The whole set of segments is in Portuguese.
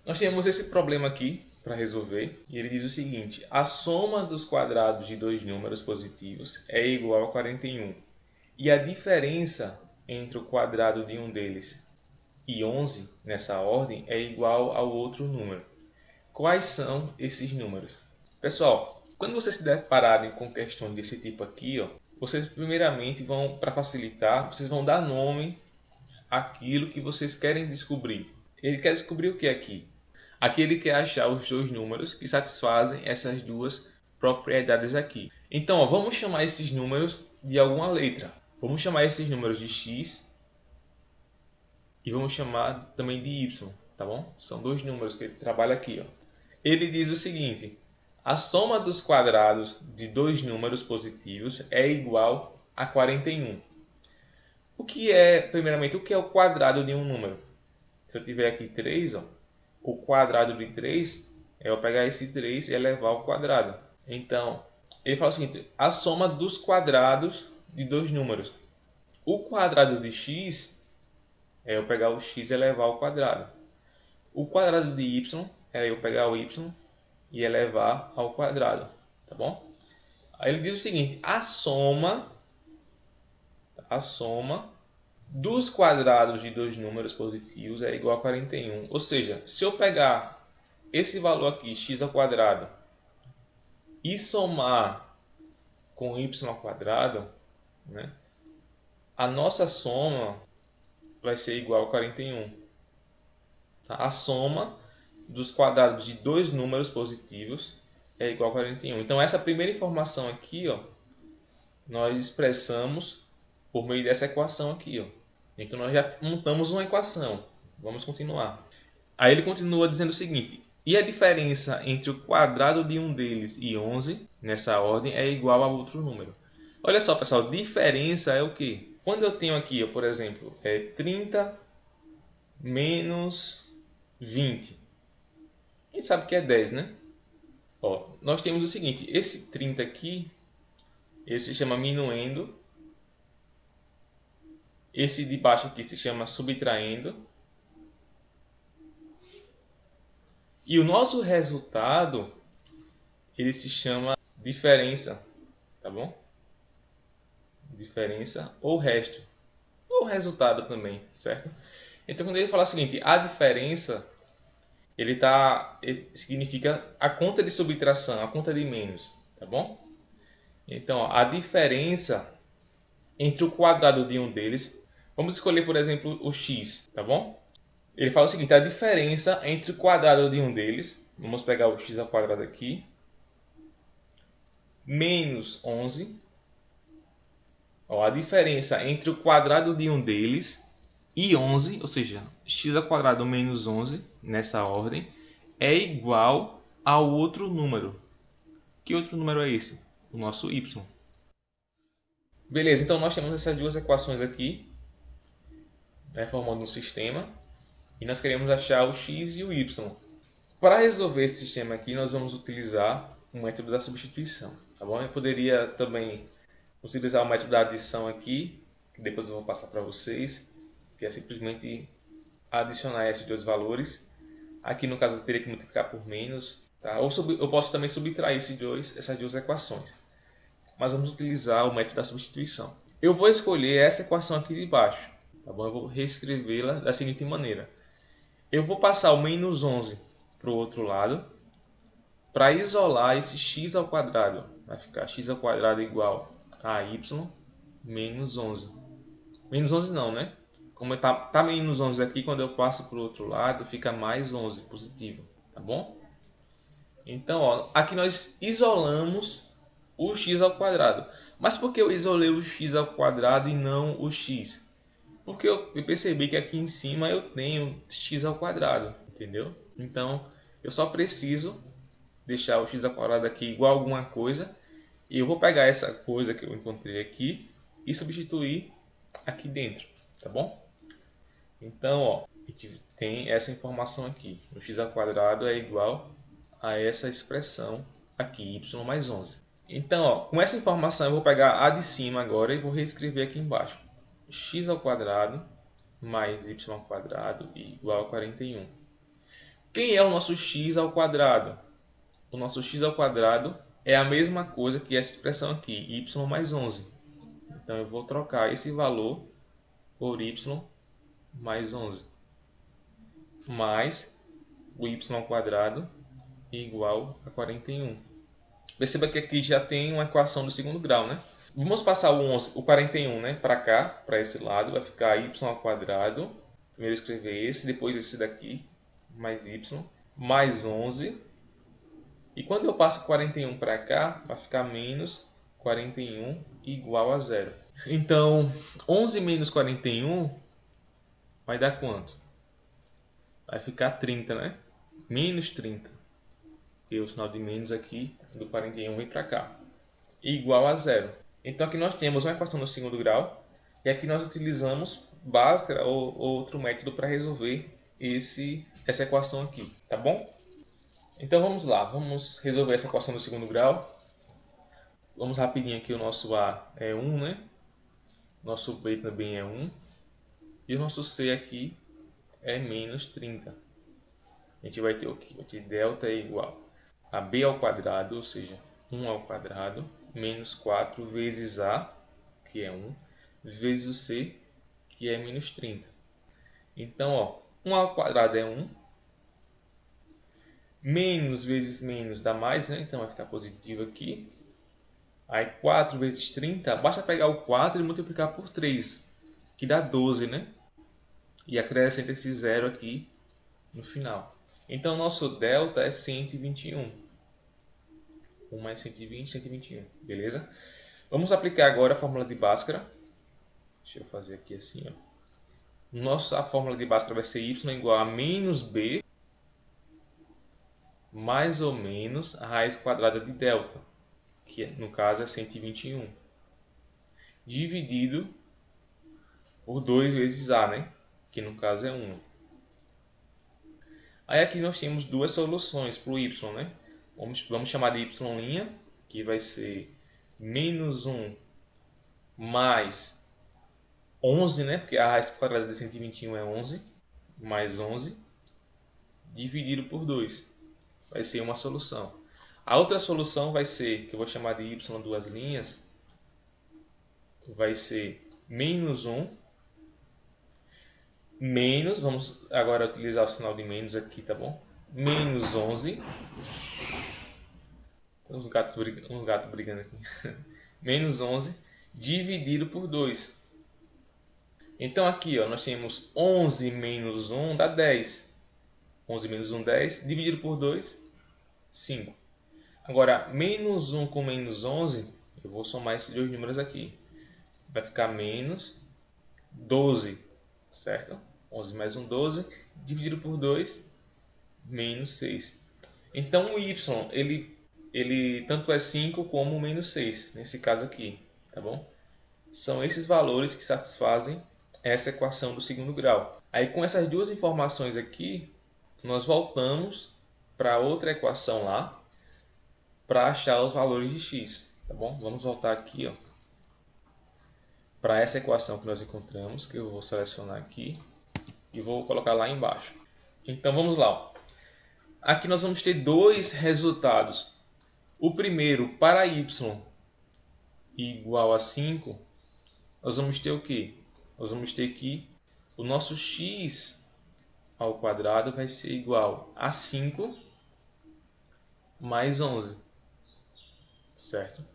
Nós temos esse problema aqui para resolver, e ele diz o seguinte: a soma dos quadrados de dois números positivos é igual a 41, e a diferença entre o quadrado de um deles e 11, nessa ordem, é igual ao outro número. Quais são esses números? Pessoal, quando vocês se depararem com questões desse tipo aqui, vocês primeiramente vão, para facilitar, vocês vão dar nome àquilo que vocês querem descobrir. Ele quer descobrir o que aqui? Aqui ele quer achar os dois números que satisfazem essas duas propriedades aqui. Então, vamos chamar esses números de alguma letra. Vamos chamar esses números de x e vamos chamar também de y, tá bom? São dois números que ele trabalha aqui. Ele diz o seguinte: a soma dos quadrados de dois números positivos é igual a 41. Primeiramente, o que é o quadrado de um número? Se eu tiver aqui 3, o quadrado de 3 é eu pegar esse 3 e elevar ao quadrado. Então, ele fala o seguinte: a soma dos quadrados de dois números. O quadrado de x é eu pegar o x e elevar ao quadrado. O quadrado de y é eu pegar o y e elevar ao quadrado. Tá bom? Aí ele diz o seguinte: a soma dos quadrados de dois números positivos é igual a 41. Ou seja, se eu pegar esse valor aqui, x ao quadrado, e somar com y ao quadrado, né, a nossa soma vai ser igual a 41. Tá? A soma dos quadrados de dois números positivos é igual a 41. Então, essa primeira informação aqui, nós expressamos por meio dessa equação aqui. Então, nós já montamos uma equação. Vamos continuar. Aí ele continua dizendo o seguinte: e a diferença entre o quadrado de um deles e 11, nessa ordem, é igual a outro número. Olha só, pessoal, diferença é o quê? Quando eu tenho aqui, por exemplo, 30 menos 20. A gente sabe que é 10, né? Nós temos o seguinte: esse 30 aqui, ele se chama minuendo. Esse de baixo aqui se chama subtraindo. E o nosso resultado, ele se chama diferença, tá bom? Diferença ou resto, ou resultado também, certo? Então, quando ele fala o seguinte: a diferença, ele significa a conta de subtração, a conta de menos, tá bom? Então, a diferença entre o quadrado de um deles, vamos escolher, por exemplo, o x, tá bom? Ele fala o seguinte: a diferença entre o quadrado de um deles, vamos pegar o x ao quadrado aqui, menos 11. A diferença entre o quadrado de um deles e 11, ou seja, x ao quadrado menos 11, nessa ordem, é igual ao outro número. Que outro número é esse? O nosso y. Beleza, então nós temos essas duas equações aqui, formando um sistema, e nós queremos achar o x e o y. Para resolver esse sistema aqui, nós vamos utilizar o método da substituição. Tá bom? Eu poderia também utilizar o método da adição aqui, que depois eu vou passar para vocês, que é simplesmente adicionar esses dois valores. Aqui no caso eu teria que multiplicar por menos, tá? Ou eu posso também subtrair essas duas equações. Mas vamos utilizar o método da substituição. Eu vou escolher essa equação aqui de baixo, tá bom? Eu vou reescrevê-la da seguinte maneira: eu vou passar o menos 11 para o outro lado, para isolar esse x ao quadrado. Vai ficar x ao quadrado igual a y menos 11. Menos 11 não, né? Como tá menos 11 aqui, quando eu passo para o outro lado, fica mais 11 positivo, tá bom? Então, aqui nós isolamos o x ao quadrado. Mas por que eu isolei o x ao quadrado e não o x? Porque eu percebi que aqui em cima eu tenho x ao quadrado, entendeu? Então, eu só preciso deixar o x ao quadrado aqui igual a alguma coisa. E eu vou pegar essa coisa que eu encontrei aqui e substituir aqui dentro, tá bom? Então, a gente tem essa informação aqui. O x ao quadrado é igual a essa expressão aqui, y mais 11. Então, com essa informação eu vou pegar a de cima agora e vou reescrever aqui embaixo. X ao quadrado mais y ao quadrado igual a 41. Quem é o nosso x ao quadrado? O nosso x ao quadrado é a mesma coisa que essa expressão aqui, y mais 11. Então eu vou trocar esse valor por y mais 11. Mais o y ao quadrado igual a 41. Perceba que aqui já tem uma equação do segundo grau, né? Vamos passar o 41, né, para cá, para esse lado. Vai ficar y ao quadrado. Primeiro escrever esse, depois esse daqui, mais y, mais 11. E quando eu passo 41 para cá, vai ficar menos 41 igual a zero. Então, 11 menos 41 vai dar quanto? Vai ficar 30, né? Menos 30. Porque o sinal de menos aqui do 41 vem para cá. Igual a zero. Então aqui nós temos uma equação do segundo grau. E aqui nós utilizamos Bhaskara ou outro método para resolver essa equação aqui. Tá bom? Então vamos lá. Vamos resolver essa equação do segundo grau. Vamos rapidinho aqui. O nosso A é 1, né? Nosso B também é 1. E o nosso C aqui é menos 30. A gente vai ter o quê? Vai ter delta é igual a B ao quadrado, ou seja, 1 ao quadrado, menos 4 vezes A, que é 1, vezes o C, que é menos 30. Então, ó, 1 ao quadrado é 1. Menos vezes menos dá mais, né? Então vai ficar positivo aqui. Aí 4 vezes 30, basta pegar o 4 e multiplicar por 3, que dá 12, né? E acrescenta esse zero aqui no final. Então, nosso delta é 121. 1 mais 120, 121. Beleza? Vamos aplicar agora a fórmula de Bhaskara. Deixa eu fazer aqui assim, ó. Nossa fórmula de Bhaskara vai ser y igual a menos b mais ou menos a raiz quadrada de delta, que no caso é 121, dividido por 2 vezes a, né? Que no caso é 1. Aí aqui nós temos duas soluções para o y, né? Vamos chamar de y', que vai ser menos 1 mais 11, né? Porque a raiz quadrada de 121 é 11, mais 11, dividido por 2. Vai ser uma solução. A outra solução vai ser, que eu vou chamar de y duas linhas, vai ser menos 1 menos, vamos agora utilizar o sinal de menos aqui, tá bom? Menos 11. Tem uns gatos brigando aqui. Menos 11 dividido por 2. Então aqui, ó, nós temos 11 menos 1 dá 10. 11 menos 1, 10. Dividido por 2, 5. Agora, menos 1 com menos 11, eu vou somar esses dois números aqui. Vai ficar menos 12, certo? 11 mais 1, 12. Dividido por 2, menos 6. Então o y, ele tanto é 5 como menos 6, nesse caso aqui, tá bom? São esses valores que satisfazem essa equação do segundo grau. Aí com essas duas informações aqui, nós voltamos para outra equação lá, para achar os valores de x, tá bom? Vamos voltar aqui, ó, para essa equação que nós encontramos, que eu vou selecionar aqui e vou colocar lá embaixo. Então vamos lá, ó. Aqui nós vamos ter dois resultados. O primeiro, para y igual a 5, nós vamos ter o quê? Nós vamos ter que o nosso x ao quadrado vai ser igual a 5 mais 11, certo?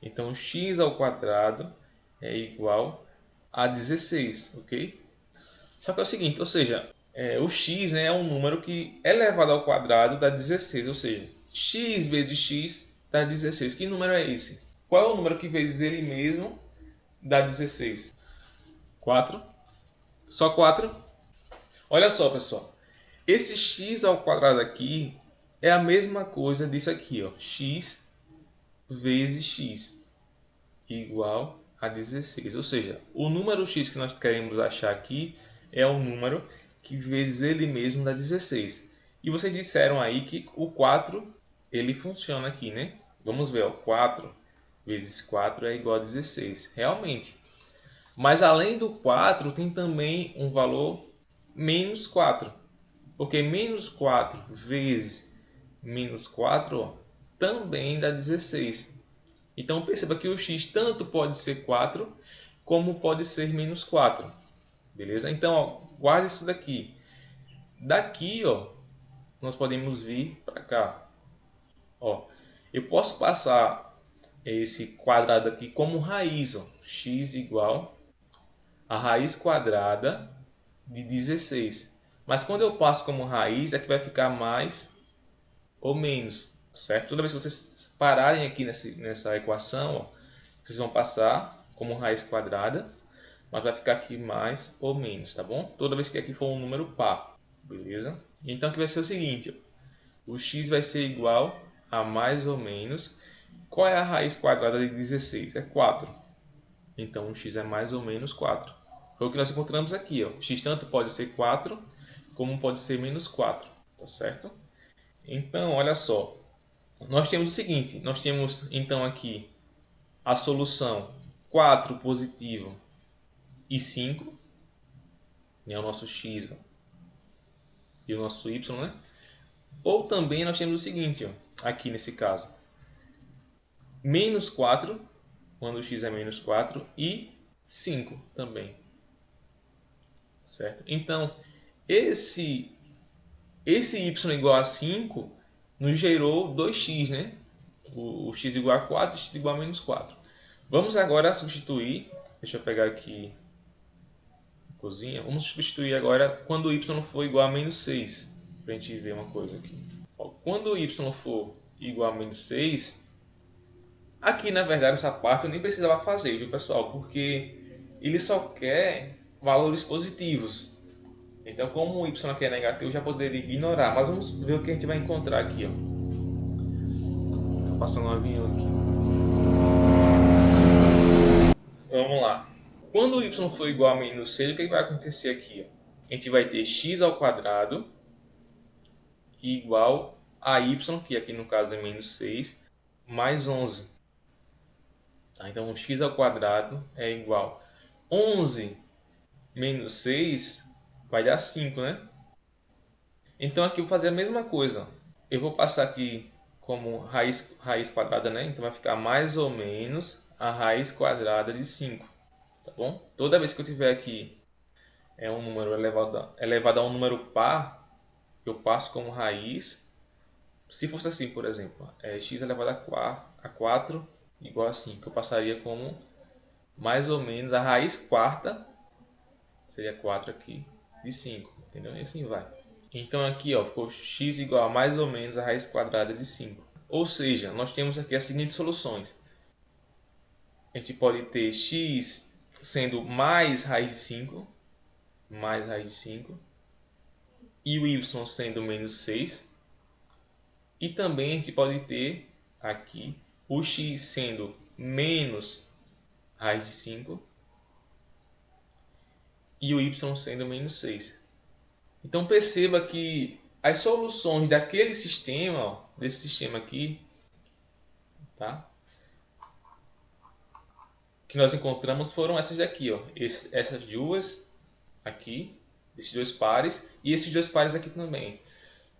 Então, x ao quadrado é igual a 16, ok? Só que é o seguinte, ou seja, o x, né, é um número que elevado ao quadrado dá 16, ou seja, x vezes x dá 16. Que número é esse? Qual é o número que vezes ele mesmo dá 16? 4. Só 4? Olha só, pessoal. Esse x ao quadrado aqui é a mesma coisa disso aqui, ó. X vezes x igual a 16. Ou seja, o número x que nós queremos achar aqui é o número que vezes ele mesmo dá 16. E vocês disseram aí que o 4 ele funciona aqui, né? Vamos ver, ó, 4 vezes 4 é igual a 16. Realmente. Mas além do 4, tem também um valor menos 4. Porque menos 4 vezes menos 4 ó, também dá 16. Então perceba que o x tanto pode ser 4 como pode ser menos 4. Beleza? Então ó, guarda isso daqui. Daqui ó, nós podemos vir para cá. Ó, eu posso passar esse quadrado aqui como raiz. Ó, x igual a raiz quadrada de 16. Mas quando eu passo como raiz, aqui vai ficar mais ou menos, certo? Toda vez que vocês pararem aqui nessa equação, ó, vocês vão passar como raiz quadrada, mas vai ficar aqui mais ou menos, tá bom? Toda vez que aqui for um número par, beleza? Então aqui vai ser o seguinte, ó, o x vai ser igual a mais ou menos, qual é a raiz quadrada de 16? É 4. Então o x é mais ou menos 4. Foi o que nós encontramos aqui, ó. X tanto pode ser 4, como pode ser menos 4, tá certo? Então, olha só, nós temos o seguinte, nós temos então aqui a solução 4 positivo e 5, né, o nosso x ó, e o nosso y, né? Ou também nós temos o seguinte, ó, aqui nesse caso, menos 4, quando o x é menos 4, e 5 também. Certo? Então, esse y igual a 5 nos gerou 2x, né? O x igual a 4 e x igual a menos 4. Vamos agora substituir, deixa eu pegar aqui a cozinha, vamos substituir agora quando o y for igual a menos 6, para a gente ver uma coisa aqui. Ó, quando o y for igual a menos 6, aqui na verdade essa parte eu nem precisava fazer, viu pessoal? Porque ele só quer valores positivos. Então, como o y aqui é negativo, eu já poderia ignorar. Mas vamos ver o que a gente vai encontrar aqui. Estou passando um avião aqui. Vamos lá. Quando o y for igual a menos 6, o que vai acontecer aqui? A gente vai ter x ao quadrado igual a y, que aqui no caso é menos 6, mais 11. Tá? Então, x ao quadrado é igual a 11 menos 6 vai dar 5, né? Então aqui eu vou fazer a mesma coisa. Eu vou passar aqui como raiz quadrada, né? Então vai ficar mais ou menos a raiz quadrada de 5. Tá bom? Toda vez que eu tiver aqui um número elevado a um número par, eu passo como raiz. Se fosse assim, por exemplo, x elevado a 4 igual a 5, eu passaria como mais ou menos a raiz quarta, seria 4 aqui, de 5. Entendeu? E assim vai. Então aqui ó, ficou x igual a mais ou menos a raiz quadrada de 5. Ou seja, nós temos aqui as seguintes soluções. A gente pode ter x sendo mais raiz de 5, e o y sendo menos 6. E também a gente pode ter aqui o x sendo menos raiz de 5 e o y sendo menos 6. Então perceba que as soluções daquele sistema, ó, desse sistema aqui, tá? Que nós encontramos foram essas daqui, ó, essas duas aqui, esses dois pares e esses dois pares aqui também.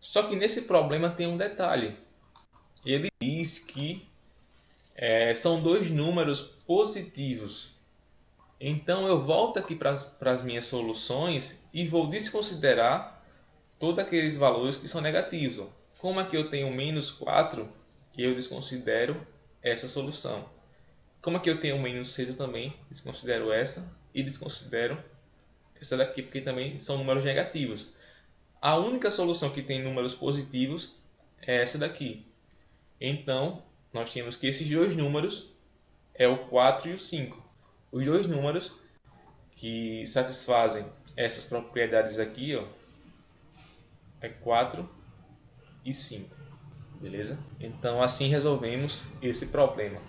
Só que nesse problema tem um detalhe. Ele diz que são dois números positivos. Então eu volto aqui para as minhas soluções e vou desconsiderar todos aqueles valores que são negativos. Como aqui eu tenho menos 4, eu desconsidero essa solução. Como aqui eu tenho menos 6, eu também desconsidero essa e desconsidero essa daqui, porque também são números negativos. A única solução que tem números positivos é essa daqui. Então, nós temos que esses dois números é o 4 e o 5. Os dois números que satisfazem essas propriedades aqui, ó, é 4 e 5. Beleza? Então, assim resolvemos esse problema.